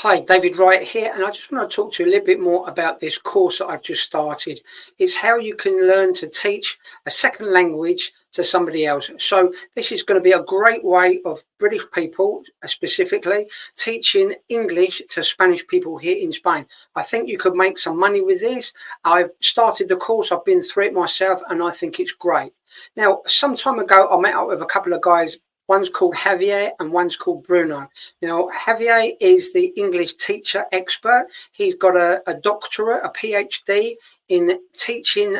Hi, David Wright here, and I just want to talk to you a little bit more about this course that I've just started. It's how you can learn to teach a second language to somebody else. So this is going to be a great way of British people, specifically, teaching English to Spanish people here in Spain. I think you could make some money with this. I've started the course, I've been through it myself, and I think it's great. Now, some time ago, I met up with a couple of guys. One's called Javier and one's called Bruno. Now, Javier is the English teacher expert. He's got a doctorate, a PhD in teaching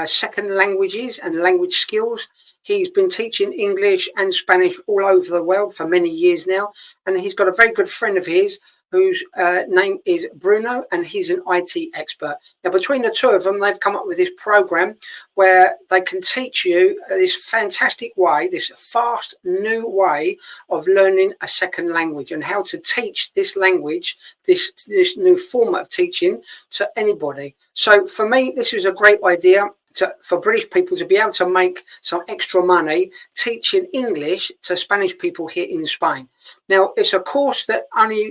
second languages and language skills. He's been teaching English and Spanish all over the world for many years now. And he's got a very good friend of his whose name is Bruno, and he's an IT expert. Now, between the two of them, they've come up with this program where they can teach you this fantastic way, this fast new way of learning a second language and how to teach this language, this new format of teaching to anybody. So for me, this is a great idea for British people to be able to make some extra money teaching English to Spanish people here in Spain. Now, it's a course that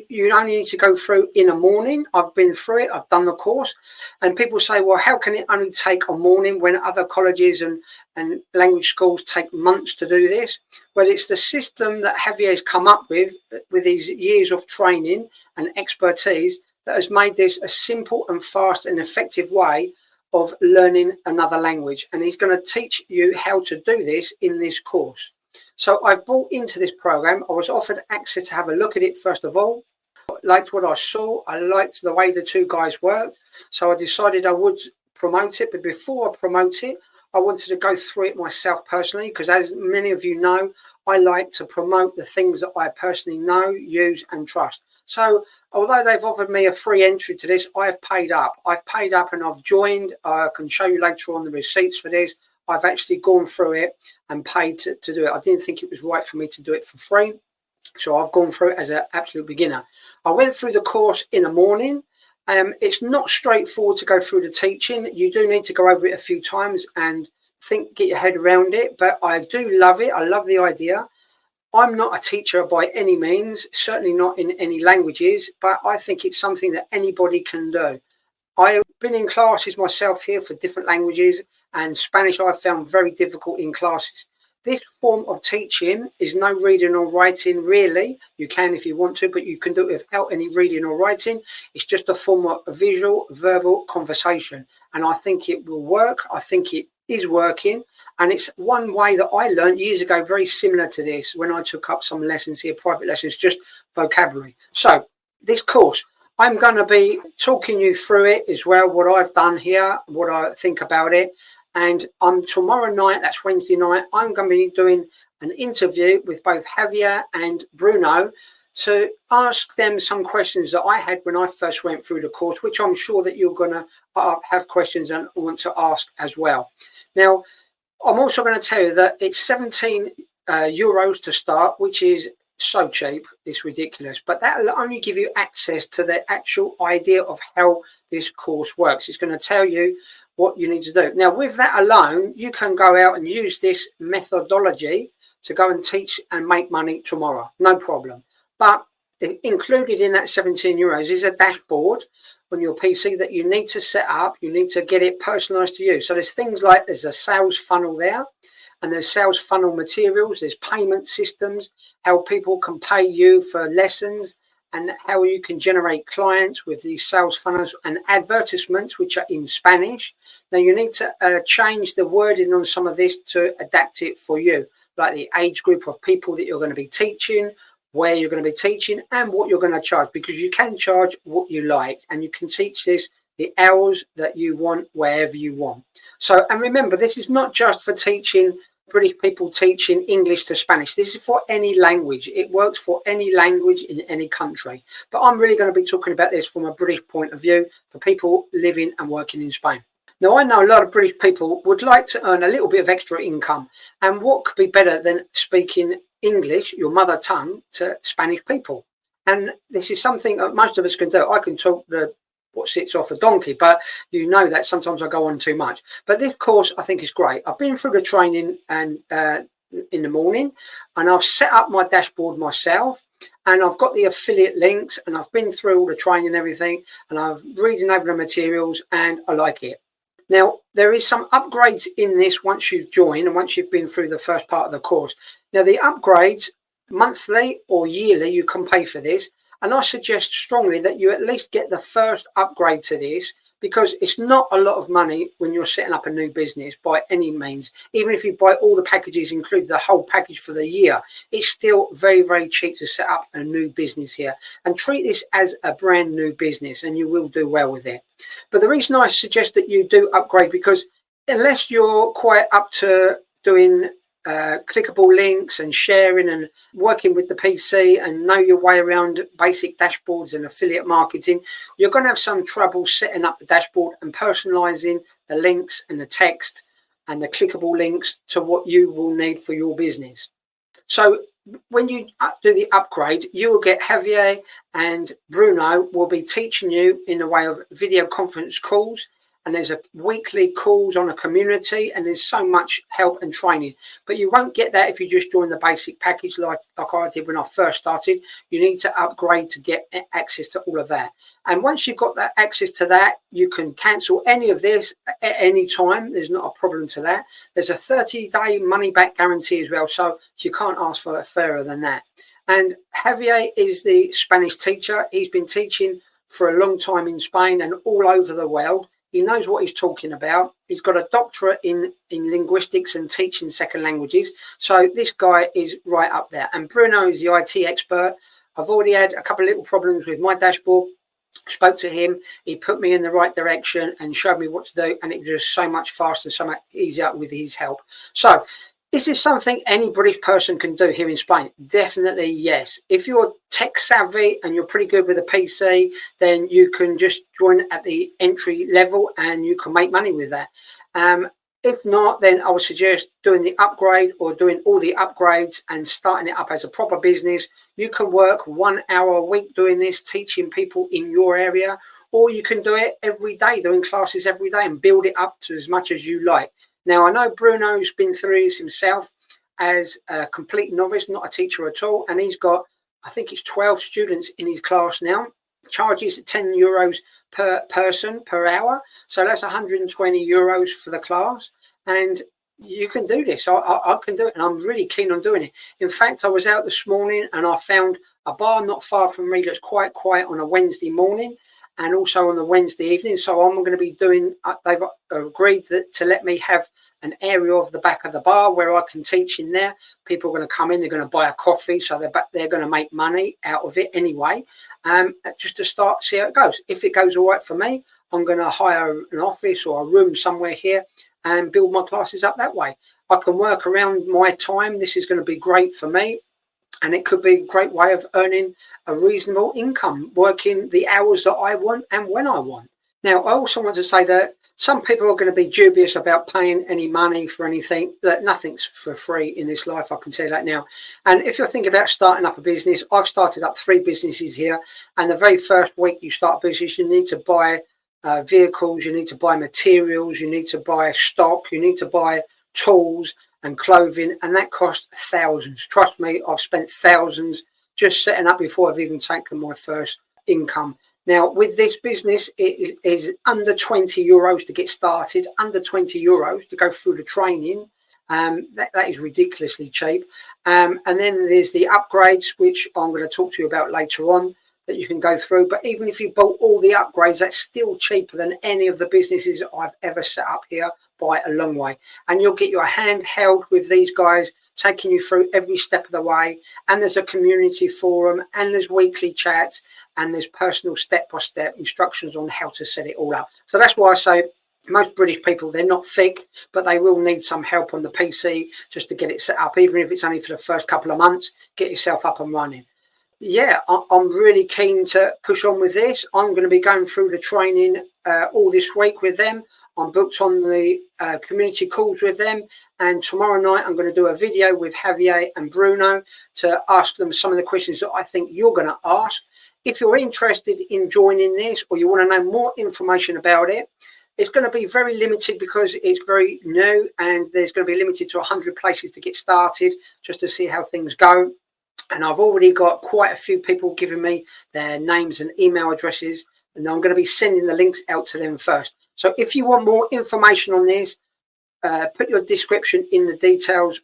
you only need to go through in a morning. I've been through it. I've done the course. And people say, well, how can it only take a morning when other colleges and language schools take months to do this? Well, it's the system that Javier's come up with his years of training and expertise, that has made this a simple and fast and effective way of learning another language. And he's going to teach you how to do this in this course. So I've bought into this program. I was offered access to have a look at it first of all. I liked what I saw. I liked the way the two guys worked. So I decided I would promote it. But before I promote it, I wanted to go through it myself personally, because as many of you know, I like to promote the things that I personally know, use and trust. So although they've offered me a free entry to this, I've paid up. I've paid up and I've joined. I can show you later on the receipts for this. I've actually gone through it and paid to do it. I didn't think it was right for me to do it for free. So I've gone through it as an absolute beginner. I went through the course in the morning. It's not straightforward to go through the teaching. You do need to go over it a few times and get your head around it. But I do love it. I love the idea. I'm not a teacher by any means, certainly not in any languages, but I think it's something that anybody can do. I've been in classes myself here for different languages, and Spanish I've found very difficult in classes. This form of teaching is no reading or writing, really. You can if you want to, but you can do it without any reading or writing. It's just a form of visual, verbal conversation. And I think it will work. I think it is working. And it's one way that I learned years ago, very similar to this, when I took up some lessons here, private lessons, just vocabulary. So this course, I'm going to be talking you through it as well, what I've done here, what I think about it. And tomorrow night, that's Wednesday night, I'm going to be doing an interview with both Javier and Bruno to ask them some questions that I had when I first went through the course, which I'm sure that you're going to have questions and want to ask as well. Now, I'm also going to tell you that it's 17 euros to start, which is so cheap, it's ridiculous, but that will only give you access to the actual idea of how this course works. It's going to tell you what you need to do. Now, with that alone, you can go out and use this methodology to go and teach and make money tomorrow, no problem. But included in that 17 euros is a dashboard on your PC that you need to set up. You need to get it personalized to you. So there's things like, there's a sales funnel there, and there's sales funnel materials, there's payment systems, how people can pay you for lessons, and how you can generate clients with these sales funnels, and advertisements, which are in Spanish. Now, you need to change the wording on some of this to adapt it for you, like the age group of people that you're going to be teaching, where you're going to be teaching, and what you're going to charge, because you can charge what you like, and you can teach this the hours that you want, wherever you want. So, and remember, this is not just for teaching British people teaching English to Spanish. This is for any language. It works for any language in any country. But I'm really going to be talking about this from a British point of view for people living and working in Spain. Now, I know a lot of British people would like to earn a little bit of extra income. And what could be better than speaking English, your mother tongue, to Spanish people? And this is something that most of us can do. I can talk what sits off a donkey, but you know that sometimes I go on too much. But this course I think is great. I've been through the training and in the morning, and I've set up my dashboard myself, and I've got the affiliate links, and I've been through all the training and everything, and I've reading over the materials, and I like it. Now, there is some upgrades in this once you've joined and once you've been through the first part of the course. Now, the upgrades, monthly or yearly, you can pay for this. And I suggest strongly that you at least get the first upgrade to this, because it's not a lot of money when you're setting up a new business by any means. Even if you buy all the packages, include the whole package for the year, it's still very, very cheap to set up a new business here. And treat this as a brand new business, and you will do well with it. But the reason I suggest that you do upgrade, because unless you're quite up to doing clickable links and sharing and working with the PC and know your way around basic dashboards and affiliate marketing, you're going to have some trouble setting up the dashboard and personalizing the links and the text and the clickable links to what you will need for your business. So when you do the upgrade, you will get Javier and Bruno will be teaching you in the way of video conference calls, and there's a weekly calls on a community, and there's so much help and training. But you won't get that if you just join the basic package like I did when I first started. You need to upgrade to get access to all of that. And once you've got that access to that, you can cancel any of this at any time. There's not a problem to that. There's a 30-day money-back guarantee as well, so you can't ask for fairer than that. And Javier is the Spanish teacher. He's been teaching for a long time in Spain and all over the world. He knows what he's talking about. He's got a doctorate in linguistics and teaching second languages. So this guy is right up there. And Bruno is the IT expert. I've already had a couple of little problems with my dashboard. Spoke to him. He put me in the right direction and showed me what to do. And it was just so much faster, so much easier with his help. So is this something any British person can do here in Spain? Definitely yes. If you're tech savvy and you're pretty good with a PC, then you can just join at the entry level and you can make money with that. If not, then I would suggest doing the upgrade or doing all the upgrades and starting it up as a proper business. You can work 1 hour a week doing this, teaching people in your area, or you can do it every day, doing classes every day and build it up to as much as you like. Now, I know Bruno's been through this himself as a complete novice, not a teacher at all. And he's got, I think it's 12 students in his class now. Charges €10 per person per hour. So that's 120 euros for the class. And you can do this. I can do it. And I'm really keen on doing it. In fact, I was out this morning and I found a bar not far from me that's quite quiet on a Wednesday morning, and also on the Wednesday evening. So I'm going to be doing, they've agreed to let me have an area of the back of the bar where I can teach in there. People are going to come in, they're going to buy a coffee, so they're going to make money out of it anyway, just to start, see how it goes. If it goes all right for me, I'm going to hire an office or a room somewhere here and build my classes up that way. I can work around my time. This is going to be great for me. And it could be a great way of earning a reasonable income, working the hours that I want and when I want. Now, I also want to say that some people are going to be dubious about paying any money for anything, that nothing's for free in this life, I can tell you that now. And if you're thinking about starting up a business, I've started up 3 businesses here. And the very first week you start a business, you need to buy vehicles, you need to buy materials, you need to buy stock, you need to buy tools and clothing, and that costs thousands. Trust me, I've spent thousands just setting up before I've even taken my first income. Now, with this business, it is under 20 euros to get started, under 20 euros to go through the training. That is ridiculously cheap. And then there's the upgrades, which I'm going to talk to you about later on, that you can go through. But even if you bought all the upgrades, that's still cheaper than any of the businesses I've ever set up here by a long way. And you'll get your hand held with these guys, taking you through every step of the way. And there's a community forum, and there's weekly chats, and there's personal step-by-step instructions on how to set it all up. So that's why I say most British people, they're not thick, but they will need some help on the PC just to get it set up. Even if it's only for the first couple of months, get yourself up and running. Yeah, I'm really keen to push on with this. I'm going to be going through the training all this week with them. I'm booked on the community calls with them, and tomorrow night I'm going to do a video with Javier and Bruno to ask them some of the questions that I think you're going to ask. If you're interested in joining this, or you want to know more information about it, it's going to be very limited because it's very new, and there's going to be limited to 100 places to get started just to see how things go. and I've already got quite a few people giving me their names and email addresses, and I'm going to be sending the links out to them first. So if you want more information on this, put your description in the details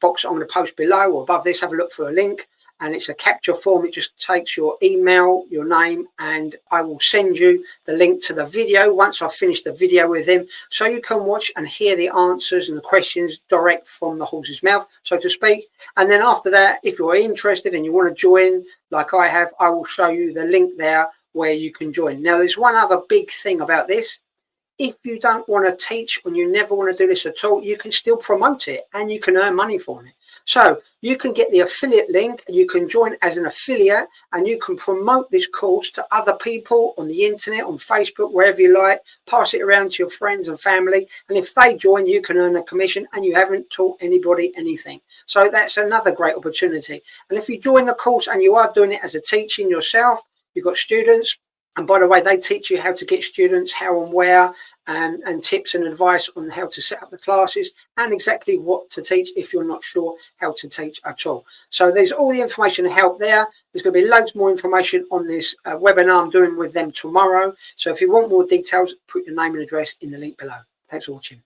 box I'm going to post below or above this. Have a look for a link, and it's a capture form. It just takes your email, your name, and I will send you the link to the video once I've finished the video with them, so you can watch and hear the answers and the questions direct from the horse's mouth, so to speak. And then after that, if you're interested and you want to join like I have, I will show you the link there where you can join. Now, there's one other big thing about this. If you don't want to teach and you never want to do this at all, you can still promote it and you can earn money from it. So you can get the affiliate link, you can join as an affiliate, and you can promote this course to other people on the internet, on Facebook, wherever you like. Pass it around to your friends and family, and if they join, you can earn a commission and you haven't taught anybody anything. So that's another great opportunity. And if you join the course and you are doing it as a teaching yourself, you've got students. And by the way, they teach you how to get students, how and where, and tips and advice on how to set up the classes and exactly what to teach if you're not sure how to teach at all. So there's all the information and help there. There's going to be loads more information on this webinar I'm doing with them tomorrow. So if you want more details, put your name and address in the link below. Thanks for watching.